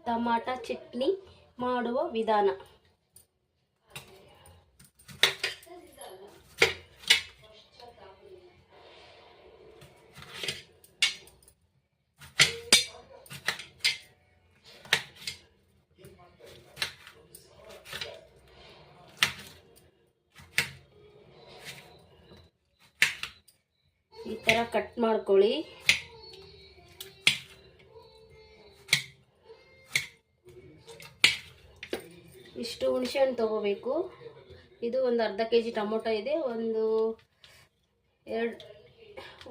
Tomato chutney ಮಾಡುವ ವಿಧಾನ. ಈ ಥರ ಕಟ್ ಮಾಡ್ಕೊಳ್ಳಿ. ಇಷ್ಟು ಹುಣಸೆಹಣ್ಣು ತಗೋಬೇಕು. ಇದು ಒಂದು ಅರ್ಧ ಕೆಜಿ ಟೊಮೊಟೊ ಇದೆ.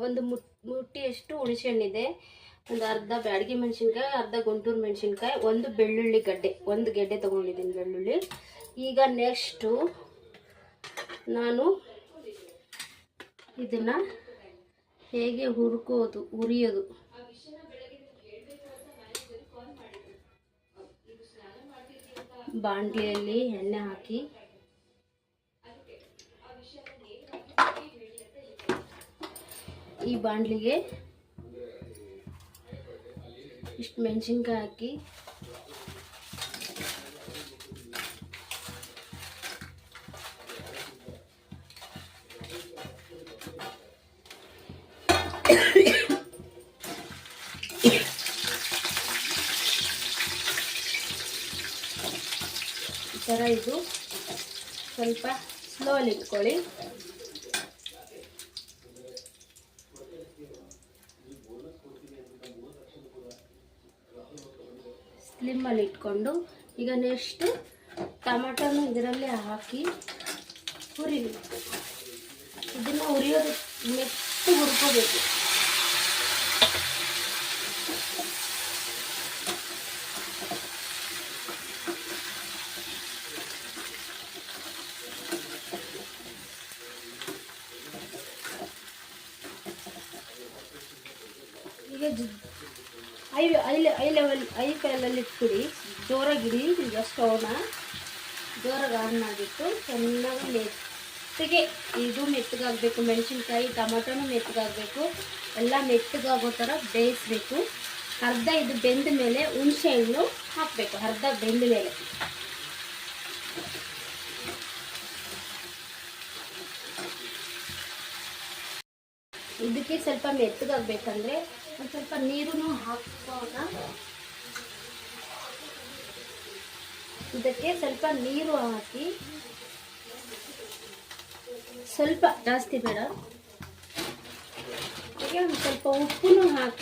ಒಂದು ಮುಟ್ಟಿಯಷ್ಟು ಹುಣಸೆಹಣ್ಣಿದೆ. ಒಂದು ಅರ್ಧ ಬ್ಯಾಡಗಿ ಮೆಣಸಿನ್ಕಾಯಿ, ಅರ್ಧ ಗುಂಟೂರು ಮೆಣಸಿನ್ಕಾಯಿ, ಒಂದು ಬೆಳ್ಳುಳ್ಳಿ ಗಡ್ಡೆ, ಒಂದು ಗೆಡ್ಡೆ ತೊಗೊಂಡಿದ್ದೀನಿ ಬೆಳ್ಳುಳ್ಳಿ. ಈಗ ನೆಕ್ಸ್ಟು ನಾನು ಇದನ್ನು ಹೇಗೆ ಹುರಿಯೋದು ಬಾಣಲೆಯಲ್ಲಿ ಎಣ್ಣೆ ಹಾಕಿ ಈ ಬಾಣಲಿಗೆ ಇಷ್ಟು ಮೆಣಸಿನ್ಕಾಯಿ ಹಾಕಿ ಈ ಥರ ಇದು ಸ್ವಲ್ಪ ಸ್ಲೋಲಿ ಇಟ್ಕೊಳ್ಳಿ. ಸ್ಲಿಮ್ಮಲ್ಲಿ ಇಟ್ಕೊಂಡು ಈಗ ನೆಕ್ಸ್ಟ್ ಟೊಮಾಟೋನು ಇದರಲ್ಲೇ ಹಾಕಿ ಹುರಿಬೇಕು. ಇದನ್ನು ಹುರಿಯೋದು ನೆಕ್ಸ್ಟ್ ಹುರ್ಕೋಬೇಕು. ಈಗ ಐ ಫ್ಲೇಮಲ್ಲಿ ಇಟ್ಬಿಡಿ, ಜೋರಾಗಿಡಿ. ಈಗ ಸ್ಟವ್ನ ಜೋರಾಗಿ ಆನ್ ಮಾಡಿಬಿಟ್ಟು ಚೆನ್ನಾಗಿ ಮೆತ್ತಗೆ, ಇದು ಮೆತ್ತಗಾಗಬೇಕು. ಮೆಣಸಿನ್ಕಾಯಿ ಟೊಮೊಟೊನೂ ಮೆತ್ತಗಾಗಬೇಕು. ಎಲ್ಲ ಮೆತ್ತಗಾಗೋ ಥರ ಬೇಯಿಸ್ಬೇಕು. ಅರ್ಧ ಇದು ಬೆಂದ ಮೇಲೆ ಹುಣಸೆ ಹಣ್ಣು ಹಾಕಬೇಕು. ಅರ್ಧ ಬೆಂದ ಮೇಲೆ ಇದಕ್ಕೆ ಸ್ವಲ್ಪ ಮೆತ್ತಗಾಗಬೇಕಂದ್ರೆ ಒಂದು ಸ್ವಲ್ಪ ನೀರನ್ನು ಹಾಕೋಣ. ಇದಕ್ಕೆ ಸ್ವಲ್ಪ ನೀರು ಹಾಕಿ, ಸ್ವಲ್ಪ ಜಾಸ್ತಿ ಬೇಡ, ಹಾಗೆ ಒಂದು ಸ್ವಲ್ಪ ಉಪ್ಪನ್ನು ಹಾಕಿ